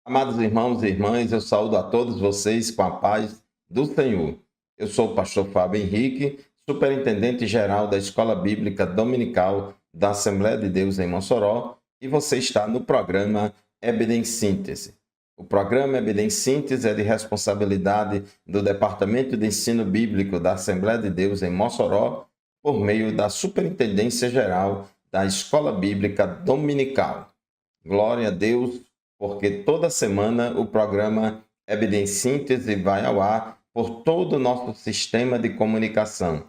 Amados irmãos e irmãs, eu saúdo a todos vocês com a paz do Senhor. Eu sou o pastor Fábio Henrique, superintendente geral da Escola Bíblica Dominical da Assembleia de Deus em Mossoró, e você está no programa EBD em Síntese. O programa EBD em Síntese é de responsabilidade do Departamento de Ensino Bíblico da Assembleia de Deus em Mossoró, por meio da Superintendência Geral da Escola Bíblica Dominical. Glória a Deus, porque toda semana o programa EBD em Síntese vai ao ar por todo o nosso sistema de comunicação.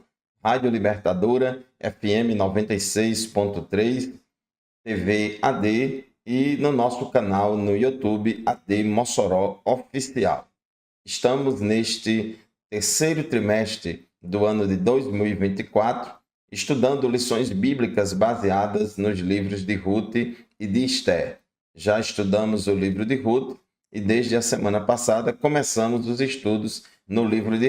Rádio Libertadora, FM 96.3, TV AD e no nosso canal no YouTube AD Mossoró Oficial. Estamos neste terceiro trimestre do ano de 2024, estudando lições bíblicas baseadas nos livros de Ruth e de Esther. Já estudamos o livro de Ruth e desde a semana passada começamos os estudos no livro de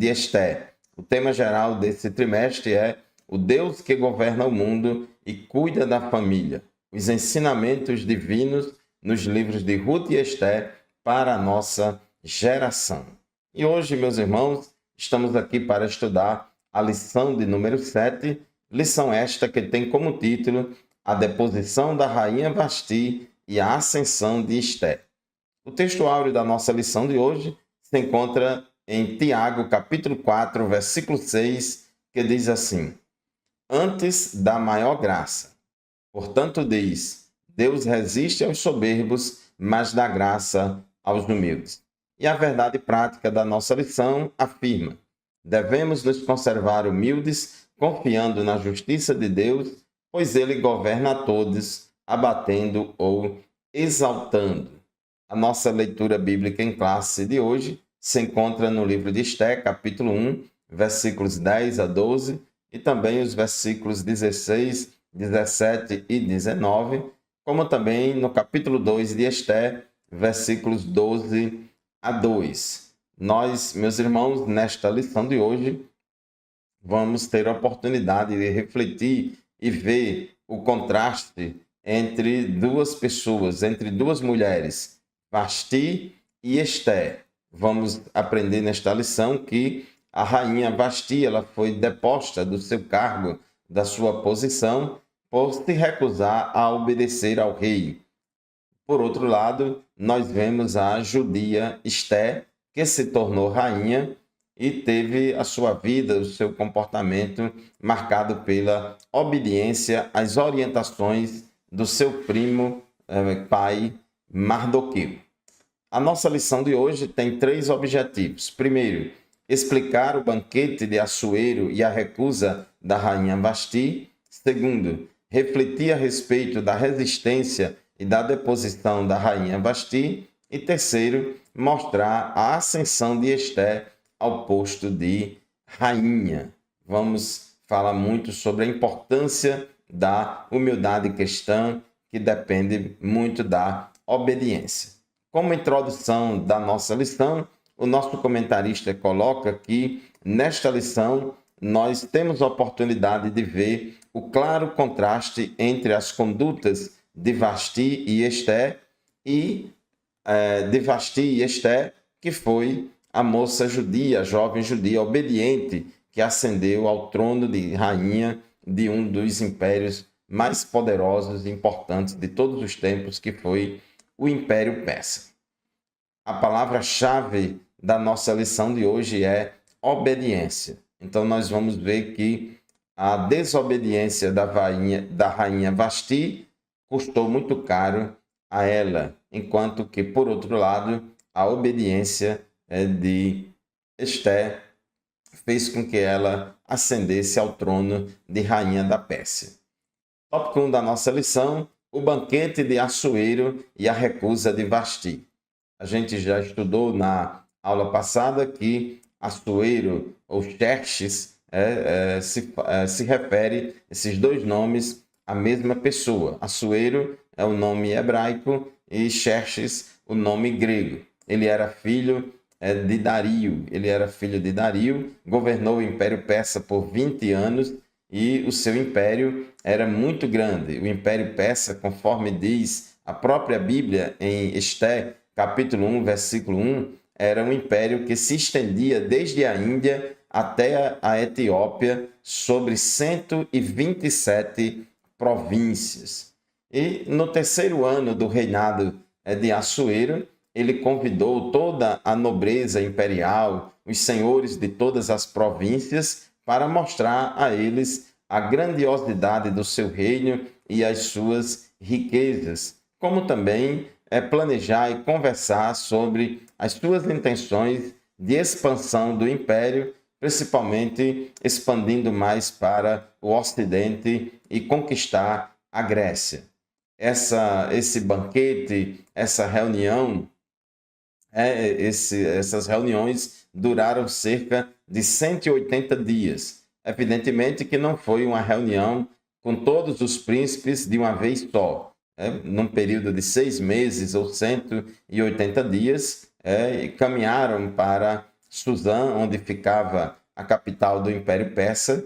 Esther. O tema geral desse trimestre é o Deus que governa o mundo e cuida da família. Os ensinamentos divinos nos livros de Ruth e Esther para a nossa geração. E hoje, meus irmãos, estamos aqui para estudar a lição de número 7, lição esta que tem como título a deposição da rainha Vasti e a ascensão de Esther. O texto áureo da nossa lição de hoje se encontra em Tiago, capítulo 4, versículo 6, que diz assim: Antes da maior graça. Portanto, diz, Deus resiste aos soberbos, mas dá graça aos humildes. E a verdade prática da nossa lição afirma: devemos nos conservar humildes, confiando na justiça de Deus, pois Ele governa a todos, abatendo ou exaltando. A nossa leitura bíblica em classe de hoje se encontra no livro de Esther, capítulo 1, versículos 10 a 12, e também os versículos 16, 17 e 19, como também no capítulo 2 de Esther, versículos 12 a 2. Nós, meus irmãos, nesta lição de hoje, vamos ter a oportunidade de refletir e ver o contraste entre duas pessoas, entre duas mulheres, Vasti e Esther. Vamos aprender nesta lição que a rainha Vasti ela foi deposta do seu cargo, da sua posição, por se recusar a obedecer ao rei. Por outro lado, nós vemos a judia Esther, que se tornou rainha e teve a sua vida, o seu comportamento marcado pela obediência às orientações do seu primo, pai Mardoqueu. A nossa lição de hoje tem 3 objetivos. Primeiro, explicar o banquete de Assuero e a recusa da rainha Vasti. Segundo, refletir a respeito da resistência e da deposição da rainha Vasti. E terceiro, mostrar a ascensão de Esther ao posto de rainha. Vamos falar muito sobre a importância da humildade cristã, que depende muito da obediência. Como introdução da nossa lição, o nosso comentarista coloca que, nesta lição, nós temos a oportunidade de ver o claro contraste entre as condutas de Vasti e Esther que foi a moça judia, a jovem judia obediente, que ascendeu ao trono de rainha de um dos impérios mais poderosos e importantes de todos os tempos, que foi o Império Persa. A palavra-chave da nossa lição de hoje é obediência. Então, nós vamos ver que a desobediência da rainha Vasti custou muito caro a ela, enquanto que, por outro lado, a obediência de Esther fez com que ela ascendesse ao trono de rainha da Pérsia. Tópico 1 da nossa lição: o banquete de Assuero e a recusa de Vasti. A gente já estudou na aula passada que Assuero ou Xerxes se refere, esses dois nomes, à mesma pessoa. Assuero é o nome hebraico e Xerxes o nome grego. Ele era filho de Dario, governou o Império Persa por 20 anos e o seu império era muito grande. O Império Persa, conforme diz A própria Bíblia, em Esté, capítulo 1, versículo 1, era um império que se estendia desde a Índia até a Etiópia, sobre 127 províncias. E no terceiro ano do reinado de Assuero, ele convidou toda a nobreza imperial, os senhores de todas as províncias, para mostrar a eles a grandiosidade do seu reino e as suas riquezas, como também planejar e conversar sobre as suas intenções de expansão do império, principalmente expandindo mais para o Ocidente e conquistar a Grécia. Esse banquete, essa reunião, essas reuniões duraram cerca de 180 dias. Evidentemente que não foi uma reunião com todos os príncipes de uma vez só. Num período de 6 meses ou 180 dias, caminharam para Suzã, onde ficava a capital do Império Persa,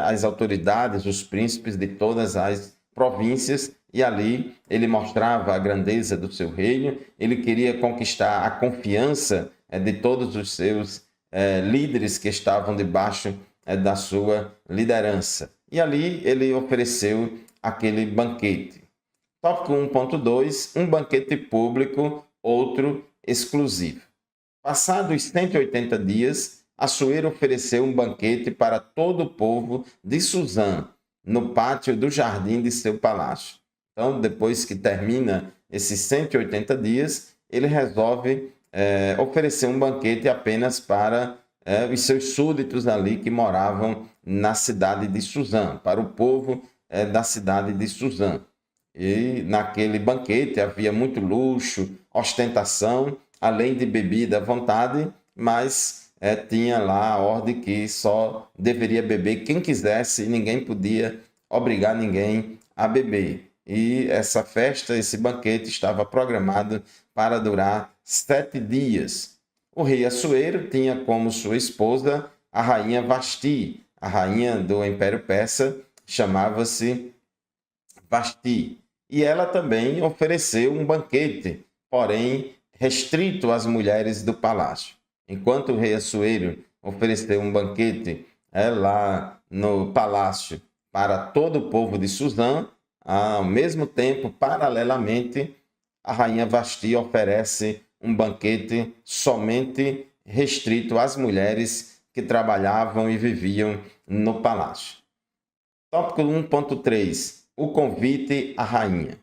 as autoridades, os príncipes de todas as províncias, e ali ele mostrava a grandeza do seu reino, ele queria conquistar a confiança de todos os seus líderes que estavam debaixo da sua liderança. E ali ele ofereceu aquele banquete. Tópico 1.2, um banquete público, outro exclusivo. Passados 180 dias, Assuero ofereceu um banquete para todo o povo de Suzã, no pátio do jardim de seu palácio. Então, depois que termina esses 180 dias, ele resolve oferecer um banquete apenas para os seus súditos ali que moravam na cidade de Suzã, para o povo da cidade de Suzã. E naquele banquete havia muito luxo, ostentação, além de bebida à vontade, mas tinha lá a ordem que só deveria beber quem quisesse e ninguém podia obrigar ninguém a beber. E essa festa, esse banquete estava programado para durar 7 dias. O rei Assuero tinha como sua esposa a rainha Vasti. A rainha do Império Persa chamava-se Vasti. E ela também ofereceu um banquete, porém restrito às mulheres do palácio. Enquanto o rei Assuero ofereceu um banquete lá no palácio para todo o povo de Suzã, ao mesmo tempo, paralelamente, a rainha Vasti oferece um banquete somente restrito às mulheres que trabalhavam e viviam no palácio. Tópico 1.3. O convite à rainha.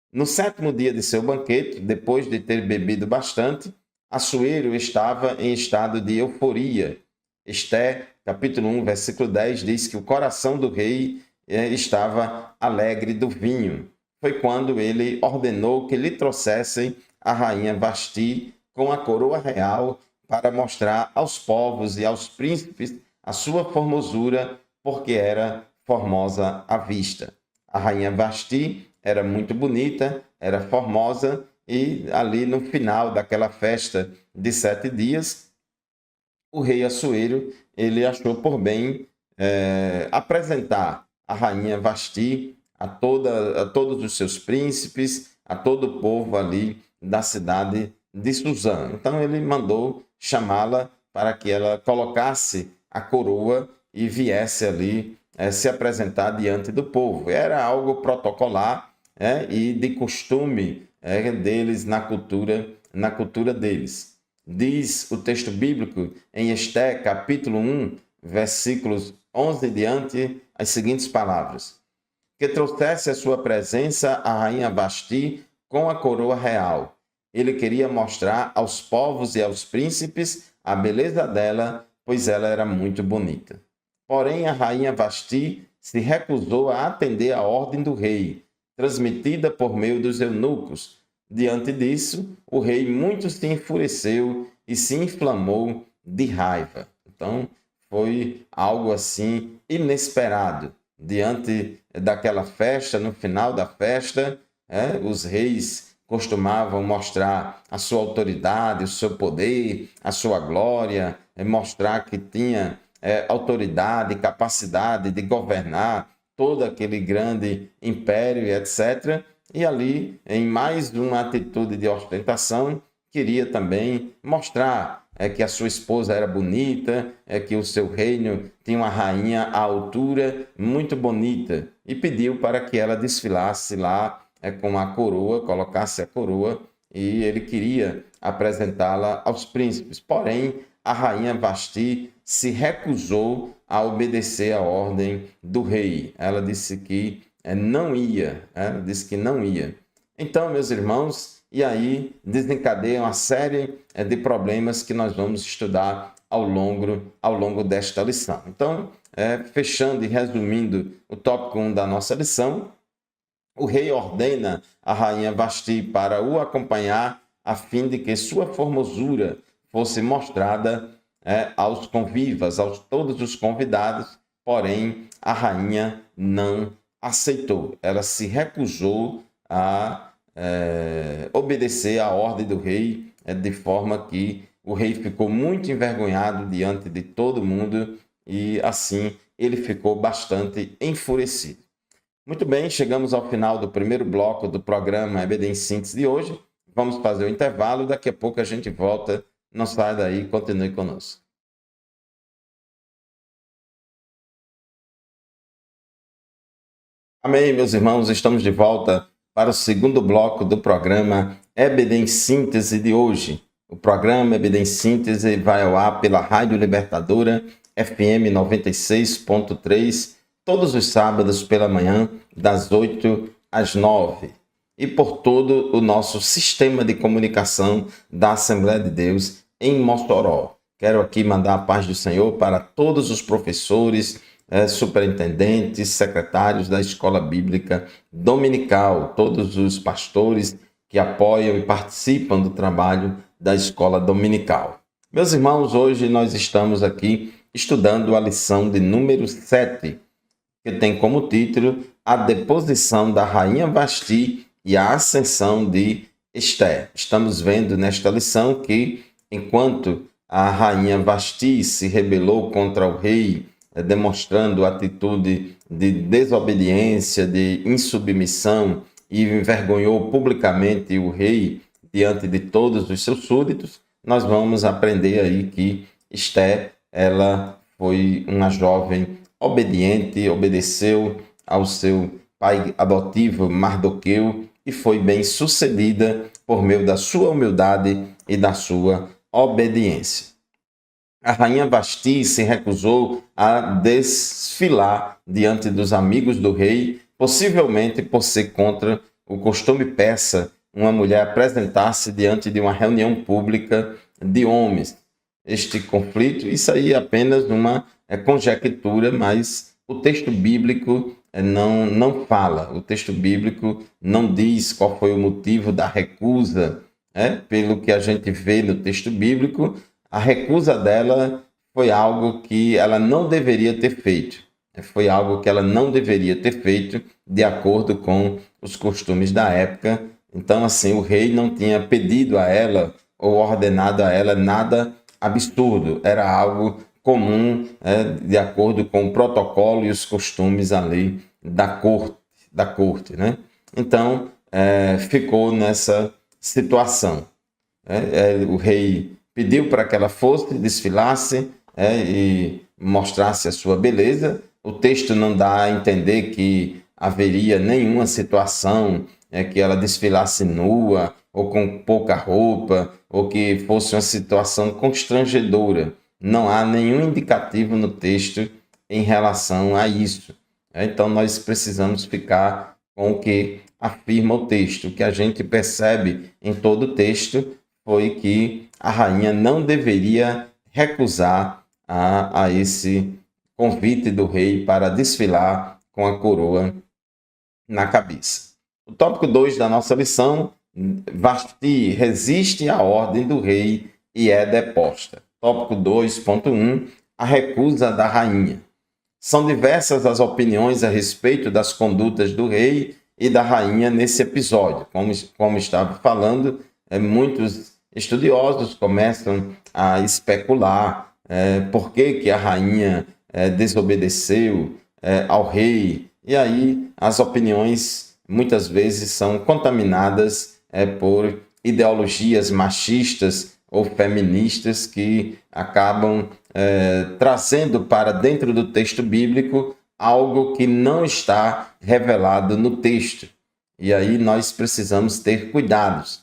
No 7º dia de seu banquete, depois de ter bebido bastante, Assuero estava em estado de euforia. Esté, capítulo 1, versículo 10, diz que o coração do rei estava alegre do vinho. Foi quando ele ordenou que lhe trouxessem a rainha Vasti com a coroa real para mostrar aos povos e aos príncipes a sua formosura, porque era formosa à vista. A rainha Vasti era muito bonita, era formosa, e ali no final daquela festa de 7 dias, o rei Assuero ele achou por bem apresentar a rainha Vasti a todos os seus príncipes, a todo o povo ali da cidade de Suzã. Então ele mandou chamá-la para que ela colocasse a coroa e viesse ali se apresentar diante do povo. Era algo protocolar e de costume deles na cultura deles. Diz o texto bíblico em Esté, capítulo 1, versículos 11 em diante, as seguintes palavras: que trouxesse a sua presença a rainha Vasti com a coroa real. Ele queria mostrar aos povos e aos príncipes a beleza dela, pois ela era muito bonita. Porém, a rainha Vasti se recusou a atender à ordem do rei, transmitida por meio dos eunucos. Diante disso, o rei muito se enfureceu e se inflamou de raiva. Então, foi algo assim inesperado. Diante daquela festa, no final da festa, os reis costumavam mostrar a sua autoridade, o seu poder, a sua glória, mostrar que tinha autoridade, capacidade de governar todo aquele grande império, etc. E ali, em mais uma atitude de ostentação, queria também mostrar que a sua esposa era bonita, que o seu reino tinha uma rainha à altura muito bonita, e pediu para que ela desfilasse lá com a coroa, colocasse a coroa, e ele queria apresentá-la aos príncipes. Porém, a rainha Vasti se recusou a obedecer a ordem do rei. Ela disse que não ia, ela disse que não ia. Então, meus irmãos, e aí desencadeia uma série de problemas que nós vamos estudar ao longo desta lição. Então, fechando e resumindo o tópico 1 da nossa lição, o rei ordena a rainha Vasti para o acompanhar a fim de que sua formosura fosse mostrada aos convivas, aos todos os convidados, porém a rainha não aceitou. Ela se recusou a obedecer à ordem do rei, de forma que o rei ficou muito envergonhado diante de todo mundo e assim ele ficou bastante enfurecido. Muito bem, chegamos ao final do primeiro bloco do programa EBD em Síntese de hoje. Vamos fazer o intervalo, daqui a pouco a gente volta. Não sai daí, continue conosco. Amém, meus irmãos, estamos de volta para o segundo bloco do programa EBD em Síntese de hoje. O programa EBD em Síntese vai ao ar pela Rádio Libertadora, FM 96.3, todos os sábados pela manhã, das 8 às 9. E por todo o nosso sistema de comunicação da Assembleia de Deus em Mossoró. Quero aqui mandar a paz do Senhor para todos os professores, superintendentes, secretários da Escola Bíblica Dominical, todos os pastores que apoiam e participam do trabalho da Escola Dominical. Meus irmãos, hoje nós estamos aqui estudando a lição de número 7, que tem como título A Deposição da Rainha Vasti e a Ascensão de Esther. Estamos vendo nesta lição que, enquanto a rainha Vasti se rebelou contra o rei, demonstrando atitude de desobediência, de insubmissão, e envergonhou publicamente o rei diante de todos os seus súditos, nós vamos aprender aí que Esther, ela foi uma jovem obediente, obedeceu ao seu pai adotivo Mardoqueu e foi bem sucedida por meio da sua humildade e da sua obediência. A rainha Vasti se recusou a desfilar diante dos amigos do rei, possivelmente por ser contra o costume persa, uma mulher apresentar-se diante de uma reunião pública de homens. Este conflito, isso aí é apenas uma conjectura, mas o texto bíblico não fala, o texto bíblico não diz qual foi o motivo da recusa. Pelo que a gente vê no texto bíblico, a recusa dela foi algo que ela não deveria ter feito. Foi algo que ela não deveria ter feito de acordo com os costumes da época. Então, assim, o rei não tinha pedido a ela ou ordenado a ela nada absurdo. Era algo comum, de acordo com o protocolo e os costumes ali da corte, né? Então, ficou nessa situação. O rei pediu para que ela fosse, desfilasse e mostrasse a sua beleza. O texto não dá a entender que haveria nenhuma situação que ela desfilasse nua ou com pouca roupa, ou que fosse uma situação constrangedora. Não há nenhum indicativo no texto em relação a isso. Então, nós precisamos ficar com o que afirma o texto. O que a gente percebe em todo o texto foi que a rainha não deveria recusar a esse convite do rei para desfilar com a coroa na cabeça. O tópico 2 da nossa lição, Vasti resiste à ordem do rei e é deposta. Tópico 2.1, a recusa da rainha. São diversas as opiniões a respeito das condutas do rei e da rainha nesse episódio. Como estava falando, muitos estudiosos começam a especular por que a rainha desobedeceu ao rei. E aí as opiniões muitas vezes são contaminadas por ideologias machistas ou feministas que acabam trazendo para dentro do texto bíblico algo que não está revelado no texto. E aí nós precisamos ter cuidados.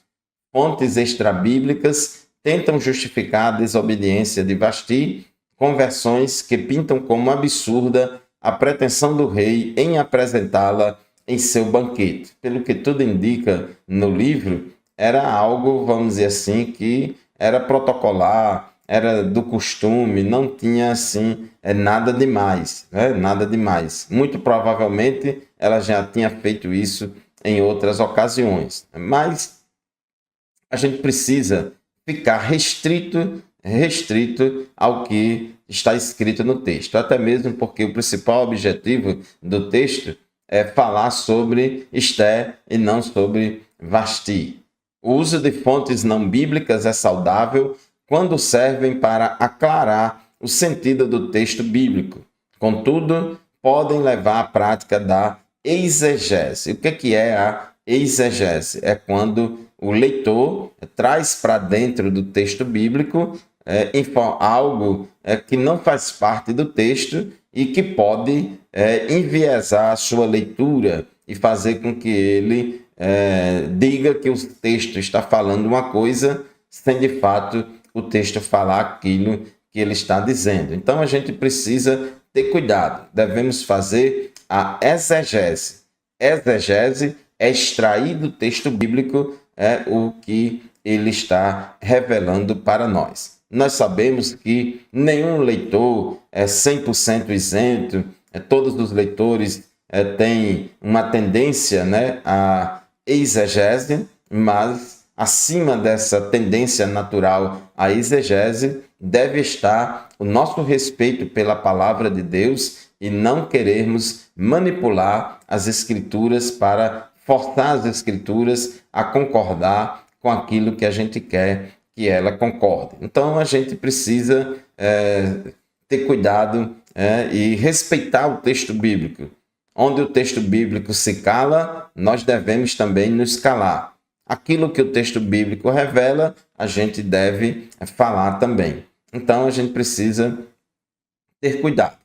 Fontes extrabíblicas tentam justificar a desobediência de Vasti com versões que pintam como absurda a pretensão do rei em apresentá-la em seu banquete. Pelo que tudo indica no livro, era algo, vamos dizer assim, que era protocolar, era do costume, não tinha assim nada demais, né? Nada demais. Muito provavelmente ela já tinha feito isso em outras ocasiões, mas a gente precisa ficar restrito ao que está escrito no texto, até mesmo porque o principal objetivo do texto é falar sobre Esther e não sobre Vasti. O uso de fontes não bíblicas é saudável quando servem para aclarar o sentido do texto bíblico. Contudo, podem levar à prática da exegese. O que é a exegese? É quando o leitor traz para dentro do texto bíblico algo que não faz parte do texto e que pode enviesar a sua leitura e fazer com que ele diga que o texto está falando uma coisa sem de fato o texto falar aquilo que ele está dizendo. Então a gente precisa ter cuidado, devemos fazer a exegese. Exegese é extrair do texto bíblico o que ele está revelando para nós. Nós sabemos que nenhum leitor é 100% isento, todos os leitores têm uma tendência à exegese, mas acima dessa tendência natural à exegese deve estar o nosso respeito pela palavra de Deus e não querermos manipular as Escrituras para forçar as Escrituras a concordar com aquilo que a gente quer que ela concorde. Então a gente precisa ter cuidado e respeitar o texto bíblico. Onde o texto bíblico se cala, nós devemos também nos calar. Aquilo que o texto bíblico revela, a gente deve falar também. Então a gente precisa ter cuidado.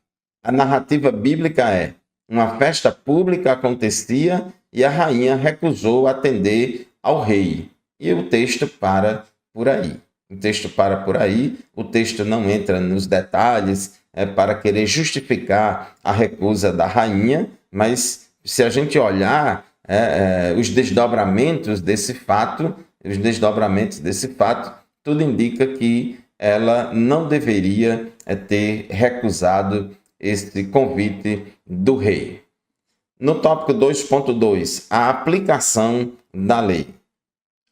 A narrativa bíblica é: uma festa pública acontecia e a rainha recusou atender ao rei. E o texto para por aí. O texto para por aí, o texto não entra nos detalhes para querer justificar a recusa da rainha, mas se a gente olhar os desdobramentos desse fato, tudo indica que ela não deveria ter recusado esse convite do rei. No tópico 2.2, a aplicação da lei.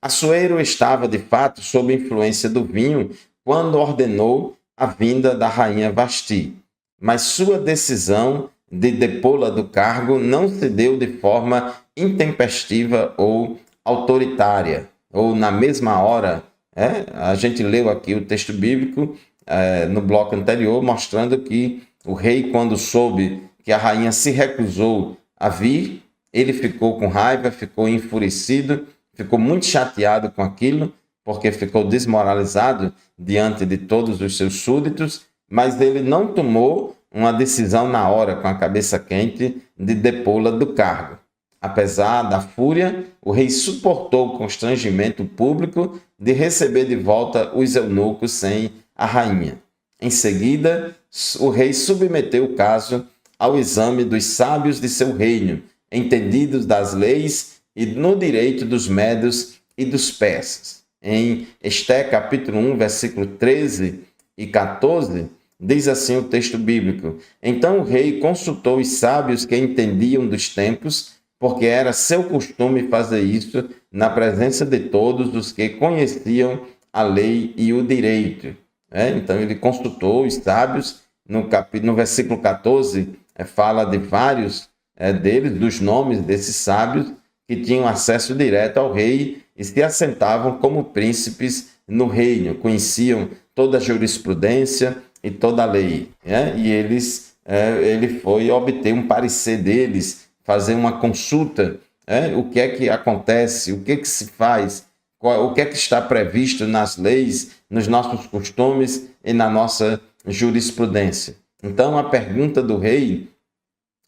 Assuero estava, de fato, sob influência do vinho quando ordenou a vinda da rainha Vasti, mas sua decisão de depô-la do cargo não se deu de forma intempestiva ou autoritária, ou na mesma hora. A gente leu aqui o texto bíblico no bloco anterior, mostrando que o rei, quando soube que a rainha se recusou a vir, ele ficou com raiva, ficou enfurecido, ficou muito chateado com aquilo, porque ficou desmoralizado diante de todos os seus súditos, mas ele não tomou uma decisão na hora, com a cabeça quente, de depô-la do cargo. Apesar da fúria, o rei suportou o constrangimento público de receber de volta os eunucos sem a rainha. Em seguida, o rei submeteu o caso ao exame dos sábios de seu reino, entendidos das leis e no direito dos médios e dos persas. Em Esther, capítulo 1, versículo 13 e 14, diz assim o texto bíblico: Então o rei consultou os sábios que entendiam dos tempos, porque era seu costume fazer isso na presença de todos os que conheciam a lei e o direito. Então ele consultou os sábios. No versículo 14, fala de vários deles, dos nomes desses sábios, que tinham acesso direto ao rei e se assentavam como príncipes no reino, conheciam toda a jurisprudência e toda a lei. E ele foi obter um parecer deles, fazer uma consulta o que é que acontece, o que é que se faz, o que é que está previsto nas leis, nos nossos costumes e na nossa jurisprudência. Então, a pergunta do rei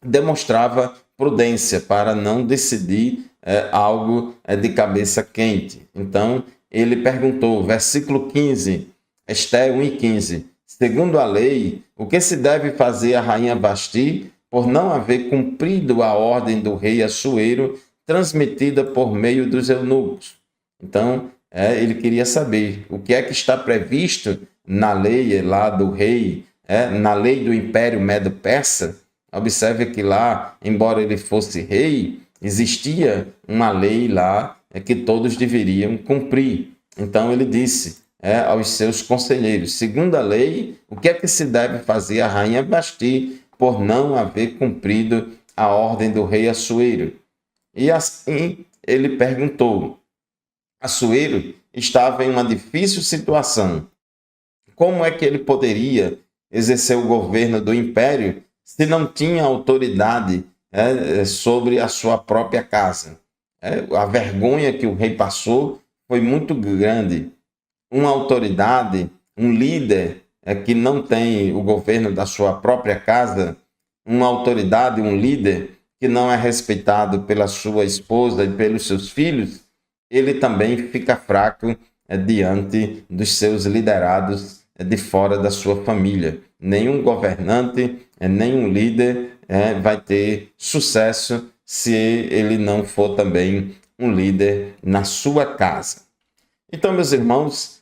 demonstrava prudência para não decidir algo de cabeça quente. Então, ele perguntou, versículo 15, Esté 1:15, segundo a lei, o que se deve fazer a rainha Vasti por não haver cumprido a ordem do rei Assuero transmitida por meio dos eunucos? Então, ele queria saber o que é que está previsto na lei lá do rei, na lei do Império Medo-Persa. Observe que lá, embora ele fosse rei, existia uma lei lá que todos deveriam cumprir. Então ele disse aos seus conselheiros, segundo a lei, o que é que se deve fazer a rainha Vasti por não haver cumprido a ordem do rei Assuero? E assim ele perguntou. Assuero estava em uma difícil situação. Como é que ele poderia exercer o governo do império se não tinha autoridade sobre a sua própria casa? A vergonha que o rei passou foi muito grande. Uma autoridade, um líder que não tem o governo da sua própria casa, uma autoridade, um líder que não é respeitado pela sua esposa e pelos seus filhos, ele também fica fraco diante dos seus liderados de fora da sua família. Nenhum governante, nenhum líder vai ter sucesso se ele não for também um líder na sua casa. Então, meus irmãos,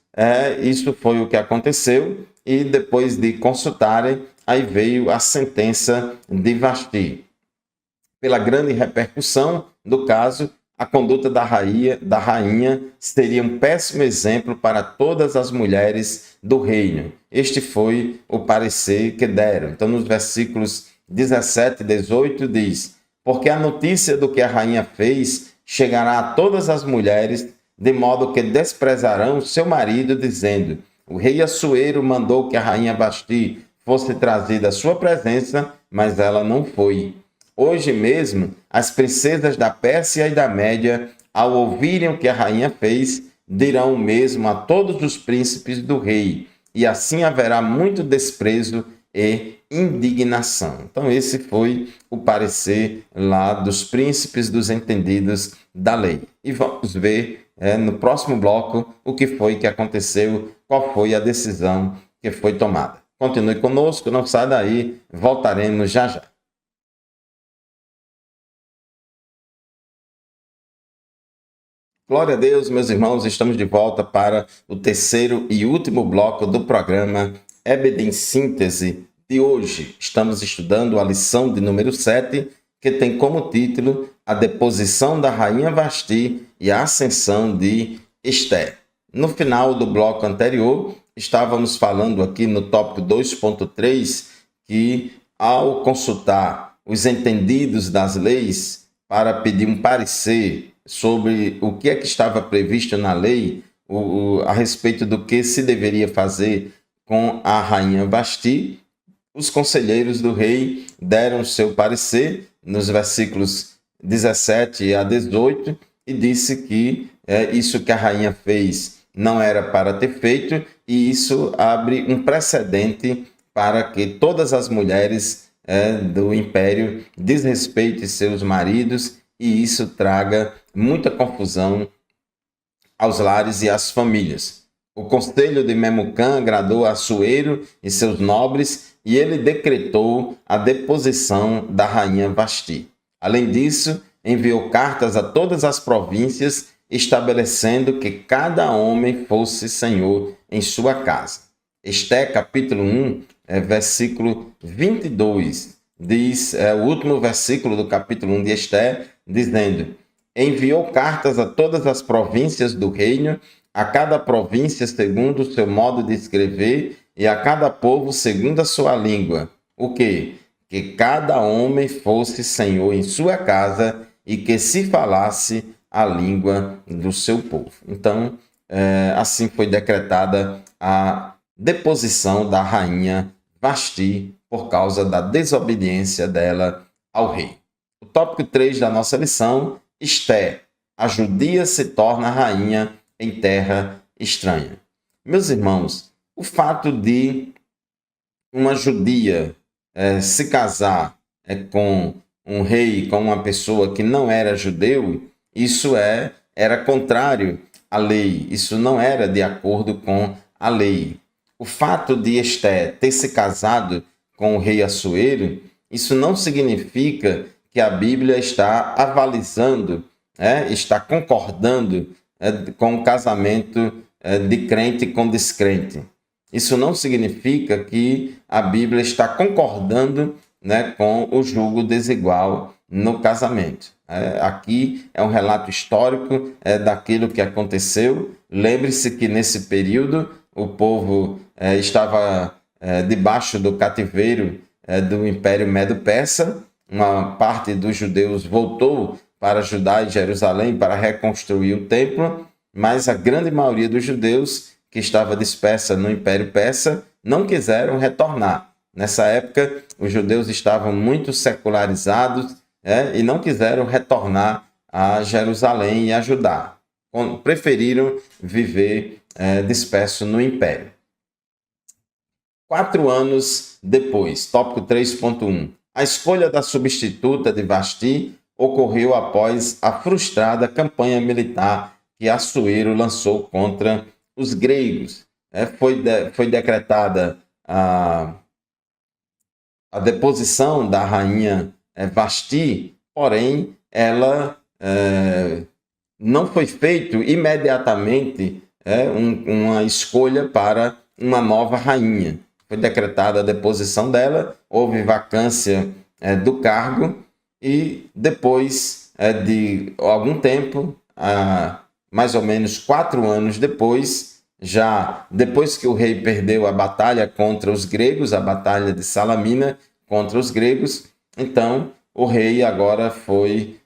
isso foi o que aconteceu e depois de consultarem, aí veio a sentença de Vasti. Pela grande repercussão do caso, a conduta da rainha seria um péssimo exemplo para todas as mulheres do reino. Este foi o parecer que deram. Então, nos versículos 17 e 18 diz, porque a notícia do que a rainha fez chegará a todas as mulheres, de modo que desprezarão seu marido, dizendo, o rei Assuero mandou que a rainha Vasti fosse trazida à sua presença, mas ela não foi. Hoje mesmo, as princesas da Pérsia e da Média, ao ouvirem o que a rainha fez, dirão o mesmo a todos os príncipes do rei, e assim haverá muito desprezo e indignação. Então, esse foi o parecer lá dos príncipes, dos entendidos da lei. E vamos ver no próximo bloco o que foi que aconteceu, qual foi a decisão que foi tomada. Continue conosco, não sai daí, voltaremos já já. Glória a Deus, meus irmãos, estamos de volta para o terceiro e último bloco do programa EBD em Síntese de hoje. Estamos estudando a lição de número 7, que tem como título A Deposição da Rainha Vasti e a Ascensão de Esté. No final do bloco anterior, estávamos falando aqui no tópico 2.3 que, ao consultar os entendidos das leis para pedir um parecer sobre o que é que estava previsto na lei a respeito do que se deveria fazer com a rainha Vasti, os conselheiros do rei deram seu parecer nos versículos 17 a 18 e disse que isso que a rainha fez não era para ter feito e isso abre um precedente para que todas as mulheres do império desrespeitem seus maridos e isso traga muita confusão aos lares e às famílias. O conselho de Memucã agradou a Assuero e seus nobres e ele decretou a deposição da rainha Vasti. Além disso, enviou cartas a todas as províncias, estabelecendo que cada homem fosse senhor em sua casa. Esté, capítulo 1, versículo 22, diz, o último versículo do capítulo 1 de Esté, dizendo, enviou cartas a todas as províncias do reino, a cada província segundo o seu modo de escrever e a cada povo segundo a sua língua. O quê? Que cada homem fosse senhor em sua casa e que se falasse a língua do seu povo. Então, assim foi decretada a deposição da rainha Vasti por causa da desobediência dela ao rei. O tópico 3 da nossa lição, Esté, a judia se torna rainha em terra estranha. Meus irmãos, o fato de uma judia se casar com um rei, com uma pessoa que não era judeu, isso era contrário à lei, isso não era de acordo com a lei. O fato de Esté ter se casado com o rei Assuero, isso não significa que a Bíblia está avalizando, está concordando com o casamento de crente com descrente. Isso não significa que a Bíblia está concordando, com o julgo desigual no casamento. Aqui é um relato histórico daquilo que aconteceu. Lembre-se que nesse período o povo estava debaixo do cativeiro do Império Medo-Persa. Uma parte dos judeus voltou para Judá e Jerusalém para reconstruir o templo, mas a grande maioria dos judeus que estava dispersa no Império Persa não quiseram retornar. Nessa época, os judeus estavam muito secularizados e não quiseram retornar a Jerusalém e a Judá. Preferiram viver disperso no Império. 4 anos depois, tópico 3.1. A escolha da substituta de Vasti ocorreu após a frustrada campanha militar que Assuero lançou contra os gregos. Foi decretada a deposição da rainha Vasti, porém, ela não foi feito imediatamente uma escolha para uma nova rainha. Foi decretada a deposição dela, houve vacância do cargo e depois de algum tempo, mais ou menos 4 anos depois, já depois que o rei perdeu a batalha contra os gregos, a batalha de Salamina contra os gregos, então o rei agora foi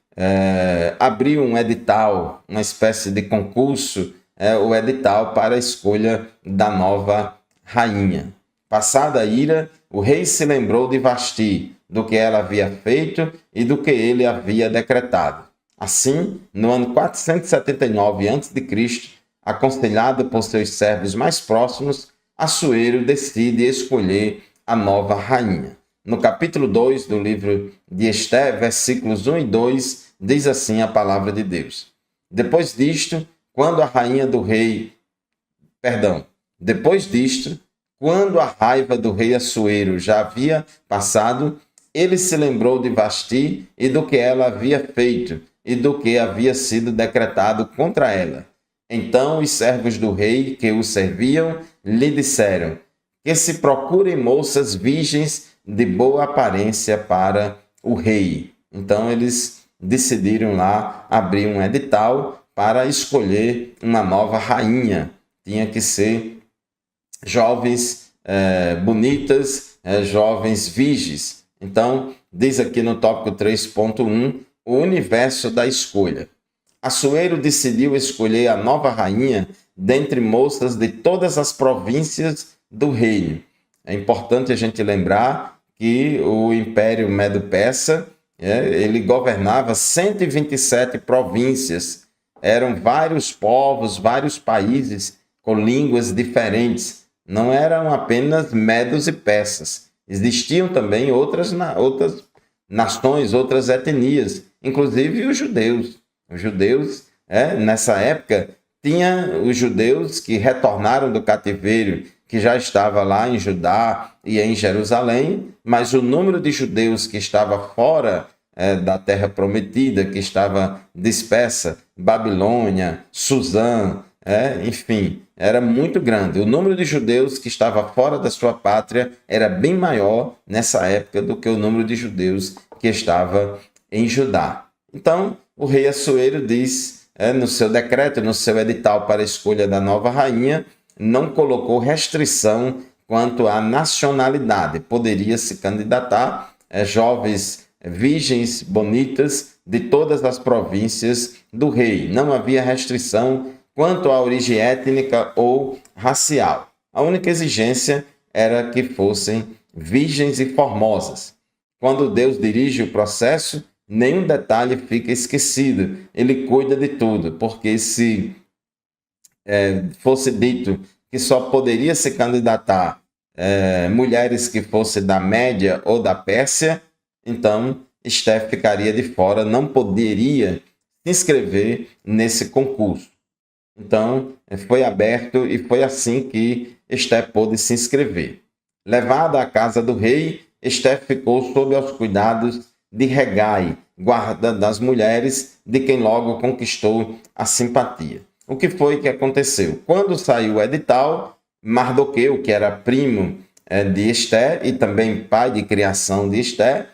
abrir um edital, uma espécie de concurso, o edital para a escolha da nova rainha. Passada a ira, o rei se lembrou de Vasti, do que ela havia feito e do que ele havia decretado. Assim, no ano 479 a.C., aconselhado por seus servos mais próximos, Assuero decide escolher a nova rainha. No capítulo 2 do livro de Esté, versículos 1 e 2, diz assim a palavra de Deus. Depois disto, quando a raiva do rei Assuero já havia passado, ele se lembrou de Vasti e do que ela havia feito e do que havia sido decretado contra ela. Então os servos do rei que o serviam lhe disseram que se procurem moças virgens de boa aparência para o rei. Então eles decidiram lá abrir um edital para escolher uma nova rainha. Tinha que ser jovens bonitas, jovens virgens. Então, diz aqui no tópico 3.1, o universo da escolha. Assuero decidiu escolher a nova rainha dentre moças de todas as províncias do reino. É importante a gente lembrar que o Império Medo-Persa, ele governava 127 províncias. Eram vários povos, vários países com línguas diferentes. Não eram apenas medos e persas. Existiam também outras nações, outras etnias, inclusive os judeus. Os judeus, nessa época, tinha os judeus que retornaram do cativeiro, que já estava lá em Judá e em Jerusalém, mas o número de judeus que estava fora da terra prometida, que estava dispersa, Babilônia, Suzã, enfim, era muito grande. O número de judeus que estava fora da sua pátria era bem maior nessa época do que o número de judeus que estava em Judá. Então, o rei Assuero diz, no seu decreto, no seu edital para a escolha da nova rainha, não colocou restrição quanto à nacionalidade. Poderia se candidatar jovens virgens bonitas de todas as províncias do rei. Não havia restrição quanto à origem étnica ou racial. A única exigência era que fossem virgens e formosas. Quando Deus dirige o processo, nenhum detalhe fica esquecido. Ele cuida de tudo, porque se fosse dito que só poderia se candidatar mulheres que fossem da Média ou da Pérsia, então Esther ficaria de fora, não poderia se inscrever nesse concurso. Então, foi aberto e foi assim que Esther pôde se inscrever. Levada à casa do rei, Esther ficou sob os cuidados de Hegai, guarda das mulheres, de quem logo conquistou a simpatia. O que foi que aconteceu? Quando saiu o edital, Mardoqueu, que era primo de Esther e também pai de criação de Esther,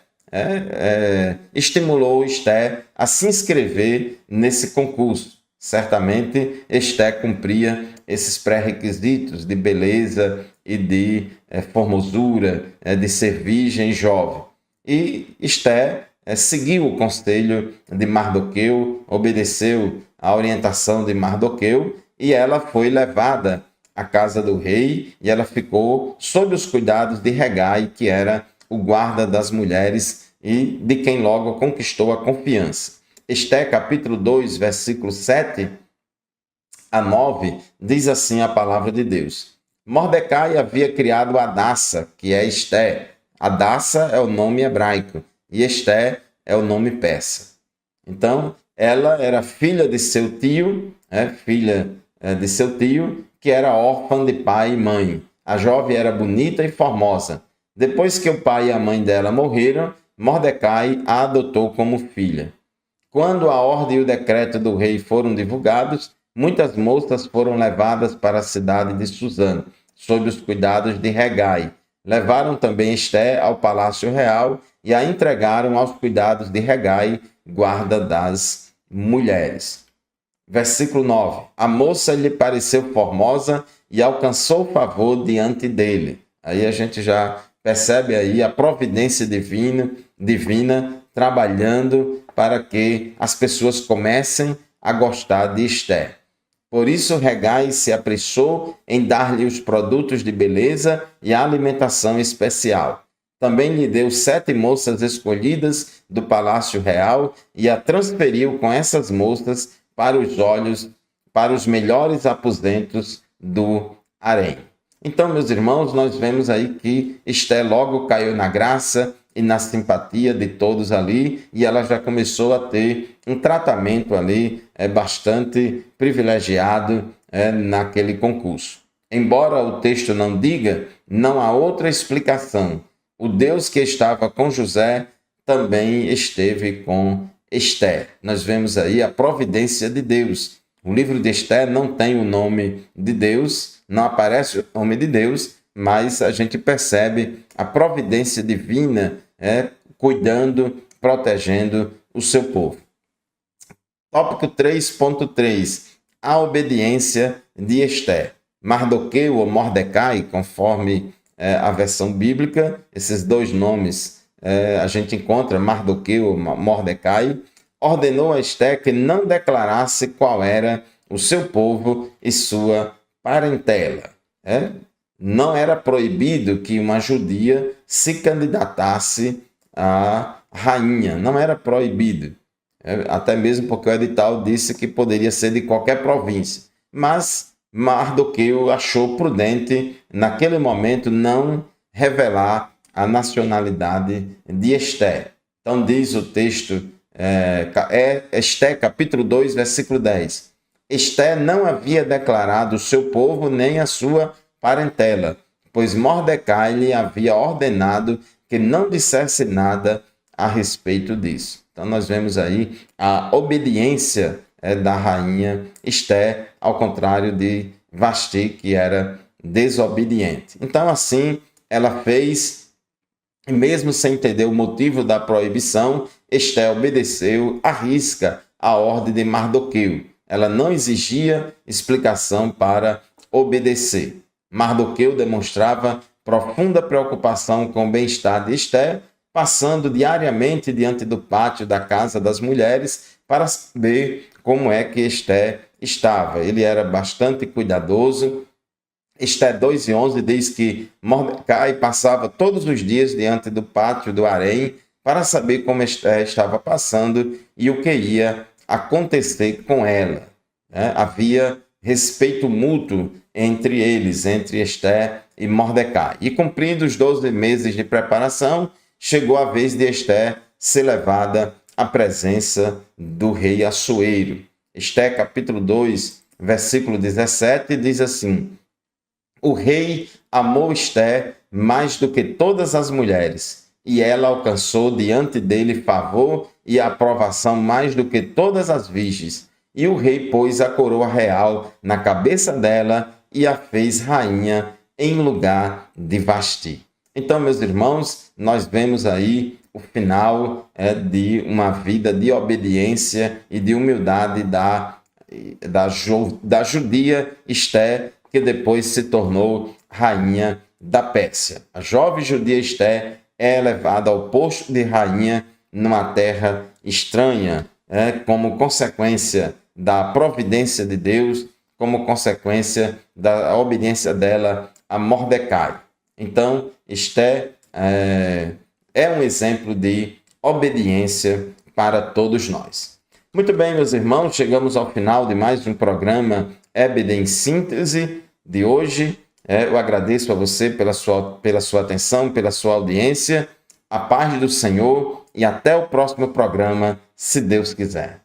estimulou Esther a se inscrever nesse concurso. Certamente, Esther cumpria esses pré-requisitos de beleza e de formosura, de ser virgem jovem. E Esther seguiu o conselho de Mardoqueu, obedeceu a orientação de Mardoqueu e ela foi levada à casa do rei e ela ficou sob os cuidados de Hegai, que era o guarda das mulheres e de quem logo conquistou a confiança. Esther, capítulo 2, versículos 7 a 9, diz assim a palavra de Deus. Mordecai havia criado Hadassa, que é Esther. Hadassa é o nome hebraico e Esther é o nome persa. Então, ela era filha de seu tio, que era órfã de pai e mãe. A jovem era bonita e formosa. Depois que o pai e a mãe dela morreram, Mordecai a adotou como filha. Quando a ordem e o decreto do rei foram divulgados, muitas moças foram levadas para a cidade de Suzã, sob os cuidados de Hegai. Levaram também Esther ao palácio real e a entregaram aos cuidados de Hegai, guarda das mulheres. Versículo 9. A moça lhe pareceu formosa e alcançou favor diante dele. Aí a gente já percebe aí a providência divina trabalhando para que as pessoas comecem a gostar de Esther. Por isso, Hegai se apressou em dar-lhe os produtos de beleza e a alimentação especial. Também lhe deu 7 moças escolhidas do palácio real e a transferiu com essas moças para os melhores aposentos do harém. Então, meus irmãos, nós vemos aí que Esther logo caiu na graça e na simpatia de todos ali, e ela já começou a ter um tratamento ali bastante privilegiado naquele concurso. Embora o texto não diga, não há outra explicação. O Deus que estava com José também esteve com Esther. Nós vemos aí a providência de Deus. O livro de Esther não tem o nome de Deus, não aparece o nome de Deus, mas a gente percebe a providência divina cuidando, protegendo o seu povo. Tópico 3.3. A obediência de Esther. Mardoqueu ou Mordecai, conforme a versão bíblica, esses dois nomes a gente encontra, Mardoqueu ou Mordecai, ordenou a Esther que não declarasse qual era o seu povo e sua parentela. Não era proibido que uma judia se candidatasse a rainha, não era proibido. Até mesmo porque o edital disse que poderia ser de qualquer província. Mas Mardoqueu achou prudente, naquele momento, não revelar a nacionalidade de Esther. Então diz o texto, Esther, capítulo 2, versículo 10. Esther não havia declarado o seu povo nem a sua parentela, pois Mordecai lhe havia ordenado que não dissesse nada a respeito disso. Então nós vemos aí a obediência da rainha Esther, ao contrário de Vasti, que era desobediente. Então assim ela fez, e mesmo sem entender o motivo da proibição, Esther obedeceu à risca a ordem de Mardoqueu. Ela não exigia explicação para obedecer. Mardoqueu demonstrava profunda preocupação com o bem-estar de Esther, passando diariamente diante do pátio da casa das mulheres para saber como é que Esther estava. Ele era bastante cuidadoso. Esther 2:11 diz que Mordecai passava todos os dias diante do pátio do harém, para saber como Esther estava passando e o que ia acontecer com ela. Havia respeito mútuo entre eles, entre Esther e Mordecai. E cumprindo os 12 meses de preparação, chegou a vez de Esther ser levada à presença do rei Assuero. Esther, capítulo 2, versículo 17, diz assim: o rei amou Esther mais do que todas as mulheres, e ela alcançou diante dele favor e aprovação mais do que todas as virgens. E o rei pôs a coroa real na cabeça dela e a fez rainha em lugar de Vasti. Então, meus irmãos, nós vemos aí o final de uma vida de obediência e de humildade da judia Esther, que depois se tornou rainha da Pérsia. A jovem judia Esther é levada ao posto de rainha numa terra estranha, como consequência da providência de Deus, como consequência da obediência dela a Mordecai. Então, Esther é um exemplo de obediência para todos nós. Muito bem, meus irmãos, chegamos ao final de mais um programa EBD em Síntese de hoje. Eu agradeço a você pela sua atenção, pela sua audiência. A paz do Senhor e até o próximo programa, se Deus quiser.